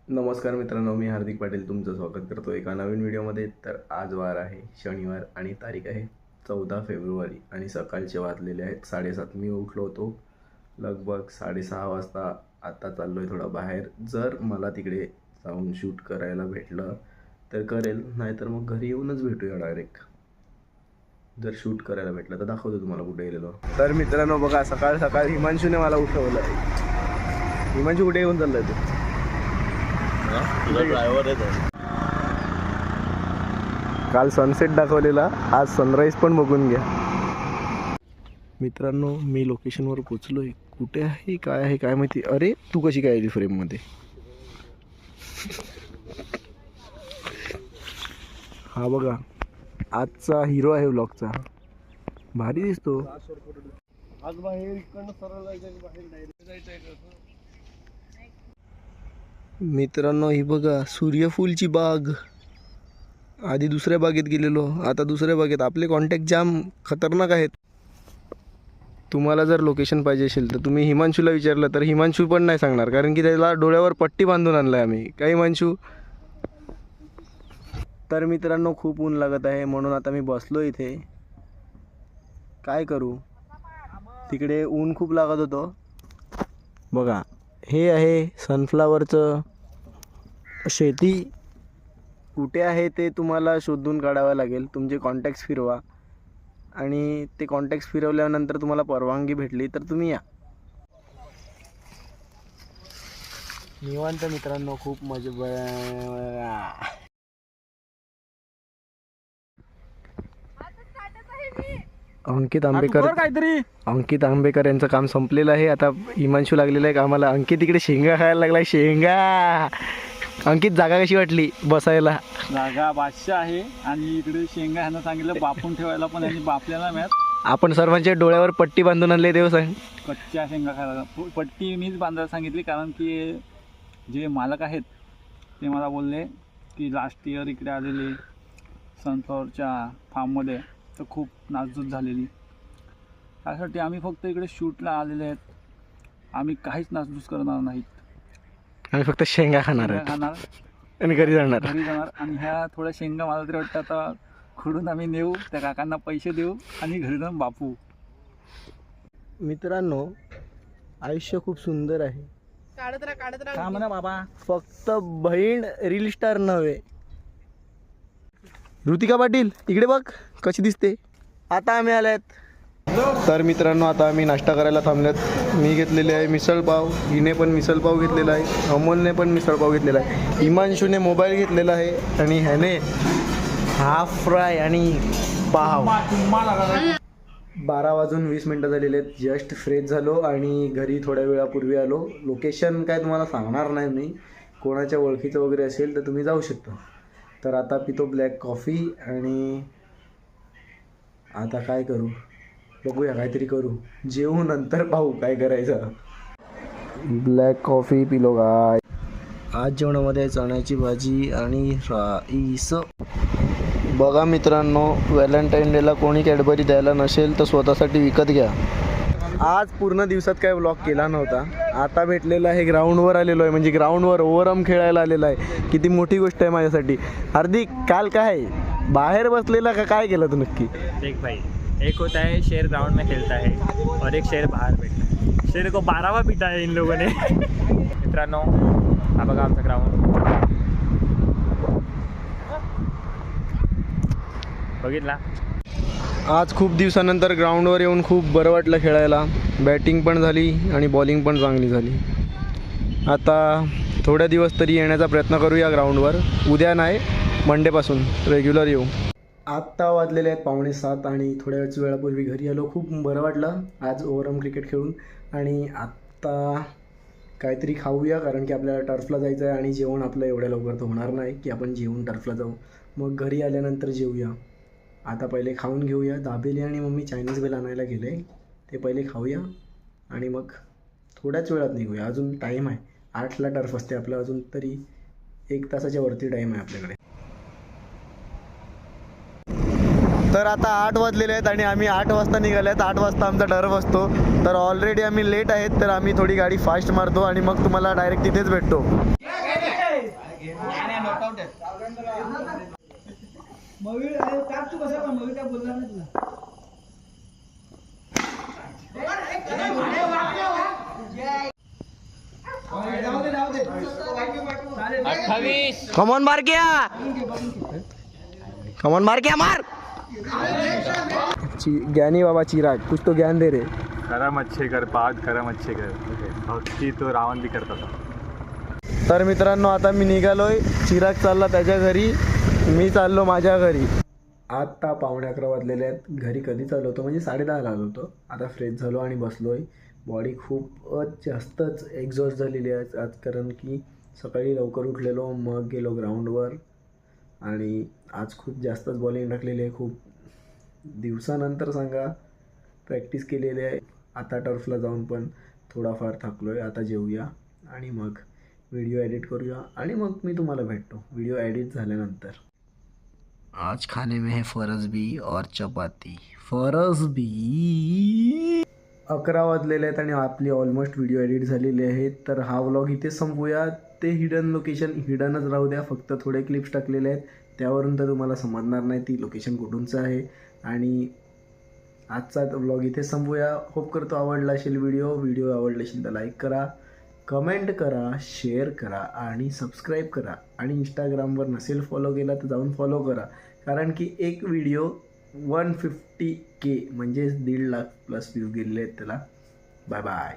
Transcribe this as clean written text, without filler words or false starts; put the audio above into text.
नमस्कार मित्रांनो, मी हार्दिक पाटील तुमचं स्वागत करतो एका नवीन व्हिडिओमध्ये. तर आज वार आहे शनिवार आणि तारीख आहे 14 फेब्रुवारी आणि सकाळचे वाजलेले आहेत 7:30. मी उठलो होतो लगभग 6:30 वाजता. आता चाललो आहे थोडा बाहेर. जर मला तिकडे जाऊन शूट करायला भेटलं तर करेल, नाहीतर मग घरी येऊनच भेटूया डायरेक्ट. जर शूट करायला भेटलं तर दाखवतो तुम्हाला कुठे गेलेलो. तर मित्रांनो बघा, सकाळ सकाळ हिमांशूने मला उठवलं आहे. हिमांशू कुठे येऊन चाललं आहे? ड्रायव्हर आहे. काल सनसेट दाखवलेला, आज सनराईज पण बघून घ्या. मित्रांनो मी लोकेशनवर पोचलोय. कुठे आहे काय आहे काय माहिती. अरे तू कशी काय आली फ्रेममध्ये? हा बघा, आजचा हिरो आहे व्लॉगचा. भारी दिसतो. आज बाहेर इकडनं सरळ जायचं, बाहेर डायरेक्ट जायचं. मित्रांनो ही बघा, सूर्यफूलची बाग. आधी दुसऱ्या बागेत गेलेलो, आता दुसऱ्या बागेत. आपले कॉन्टॅक्ट जाम खतरनाक आहेत. तुम्हाला जर लोकेशन पाहिजे असेल तर तुम्ही हिमांशूला विचारलं तर हिमांशू पण नाही सांगणार, कारण की त्याला डोळ्यावर पट्टी बांधून आणलं आहे आम्ही. काय हिमांशू? तर मित्रांनो खूप ऊन लागत आहे, म्हणून आता मी बसलो इथे. काय करू, तिकडे ऊन खूप लागत होतं. बघा हे आहे सनफ्लावरचं शेती. कुठे आहे ते तुम्हाला शोधून काढावं लागेल. तुमचे कॉन्टॅक्ट्स फिरवा आणि ते कॉन्टॅक्ट्स फिरवल्यानंतर तुम्हाला परवानगी भेटली तर तुम्ही या. निवांत मित्रांनो, खूप मजा. अंकित आंबेकर यांचं काम संपलेलं आहे. आता हिमांशू लागलेलं आहे कामाला. अंकित इकडे शेंगा खायला लागलाय. शेंगा. अंकित जागा कशी वाटली बसायला? जागा बादशाह आहे. आणि इकडे शेंगा ह्यांना सांगितलं बापून ठेवायला, पण यांनी बापल्याला मिळत. आपण सर्वांच्या डोळ्यावर पट्टी बांधून आणले देव सांग. कच्च्या शेंगा खायला पट्टी मीच बांधायला सांगितली, कारण की जे मालक आहेत ते मला बोलले की लास्ट इयर इकडे आलेले सनफ्लॉवरच्या फार्ममध्ये तर खूप नासधूस झालेली. त्यासाठी आम्ही फक्त इकडे शूटला आलेले आहेत. आम्ही काहीच नासधूस करणार नाहीत. आम्ही फक्त शेंगा खाणार आणि घरी जाणार. आणि ह्या थोड्या शेंगा मला तरी वाटतं आता खुडून आम्ही नेऊ, त्या काकांना पैसे देऊ आणि घरी जाऊन बापू. मित्रांनो आयुष्य खूप सुंदर आहे. का म्हणा बाबा, फक्त बहीण रील स्टार नव्हे. ऋतिका पाटील इकडे बघ कशी दिसते. आता आम्ही आल्यात. तर मित्रांनो आता आम्ही नाश्ता करायला थांबल्यात. मी घेतलेले आहे मिसळपाव, हिने पण मिसळपाव घेतलेला आहे, अमोलने पण मिसळपाव घेतलेला आहे, हिमांशूने मोबाईल घेतलेला आहे आणि ह्याने हाफ फ्राय आणि पाव. 12:20 झालेले आहेत. जस्ट फ्रेश झालो आणि घरी थोड्या वेळापूर्वी आलो. लोकेशन काय तुम्हाला सांगणार नाही मी. कोणाच्या ओळखीचं वगैरे असेल तर तुम्ही जाऊ शकता. तर आता पितो ब्लॅक कॉफी आणि आता काय करू बघूया, काहीतरी करू. जेवू नंतर पाहू काय करायचं. ब्लॅक कॉफी पिलो काय. आज जेवणामध्ये चण्याची भाजी आणि राईस. बघा मित्रांनो, व्हॅलेंटाईन डेला कोणी कॅडबरी द्यायला नसेल तर स्वतःसाठी विकत घ्या. आज पूर्ण दिवसात काय व्लॉग केला नव्हता. आता भेटलेला आहे, ग्राउंडवर आलेलो आहे. म्हणजे ग्राउंडवर ओव्हरआर्म खेळायला आलेला आहे. किती मोठी गोष्ट आहे माझ्यासाठी. हार्दिक काल काय बाहेर बसलेला का काय केलं तू नक्की? देख भाई, एक होता है शेर ग्राउंड में खेलता है और एक शेर बाहर बैठा है. शेर को 12वां पीटा है इन लोगों ने. मित्रांनो हा बघा आमचा ग्राउंड. बघितला. आज खूप दिवसानंतर ग्राउंडवर येऊन खूप बरं वाटलं खेळायला. बॅटिंग पण झाली आणि बॉलिंग पण चांगली झाली. आता थोड्या दिवस तरी येण्याचा प्रयत्न करूया ग्राउंडवर. उद्या नाही, मंडेपासून रेग्युलर येऊ. आत्ता वाजलेले आहेत 6:45 आणि थोड्याच वेळापूर्वी घरी आलो. खूप बरं वाटलं आज ओव्हरआर्म क्रिकेट खेळून. आणि आत्ता काहीतरी खाऊया, कारण की आपल्याला टर्फला जायचं आहे आणि जेवण आपलं एवढ्या लवकर तर होणार नाही की आपण जेवून टर्फला जाऊ. मग घरी आल्यानंतर जेवूया. आता पहिले खाऊन घेऊया. दाबेली आणि मम्मी चायनीज बेल आणायला गेले, ते पहिले खाऊया आणि मग थोड्याच वेळात निघूया. अजून टाईम आहे. 8ला टर्फ असते आपलं, अजून तरी 1 तासाच्या वरती टाईम आहे आपल्याकडे. तर आता 8 वाजलेले आहेत आणि आम्ही 8 वाजता निघाले आहेत. 8 वाजता आमचा टर्फ असतो. तर ऑलरेडी आम्ही लेट आहेत, तर आम्ही थोडी गाडी फास्ट मारतो आणि मग तुम्हाला डायरेक्ट तिथेच भेटतो. कमॉन मार गया, कमॉन मार गया, मार. ज्ञानी बाबा चिराग, कुछ तो ज्ञान दे रे. करम अच्छे कर पाग, करम अच्छे कर. भक्ती तो रावण बी करत होता. तर मित्रांनो आता मी निघालोय. चिराग चालला त्याच्या घरी, मी चाललो माझ्या घरी. आता 11:15 वाजलेले आहेत. घरी कधी चाललो होतो म्हणजे 10:30 आलो होतो. आता फ्रेश झालो आणि बसलोय. बॉडी खूपच जास्तच एक्झॉस्ट झालेली आहे आज, कारण की सकाळी लवकर उठलेलो, मग गेलो ग्राउंडवर आणि आज खूप जास्तच बॉलिंग टाकलेली आहे. खूप दिवसानंतर सांगा प्रॅक्टिस केलेली आहे. आता टर्फला जाऊन पण थोडाफार थकलो आहे. आता जेवूया आणि मग व्हिडिओ एडिट करूया आणि मग मी तुम्हाला भेटतो व्हिडिओ एडिट झाल्यानंतर. आज खाने में है फरसबी और चपाती. फरसबी. 11 वाजलेले आहेत आणि आपली ऑलमोस्ट व्हिडिओ एडिट झालेली आहे. तर हा व्लॉग इथे संपवूया. ते हिडन लोकेशन हिडनच राहू द्या, फक्त थोडे क्लिप्स टाकलेले आहेत, त्यावरून तर तुम्हाला समजणार नाही ती लोकेशन कुठूनचं आहे. आणि आजचा व्लॉग इथे संपवूया. होप करतो आवडला असेल व्हिडिओ आवडला असेल तर लाईक करा, कमेंट करा, शेअर करा आणि सबस्क्राईब करा. आणि इंस्टाग्रामवर नसेल फॉलो केला तर जाऊन फॉलो करा, कारण की एक व्हिडिओ 150K म्हणजेच 1.5 लाख प्लस व्ह्यू गेलेले आहेत त्याला. Bye bye.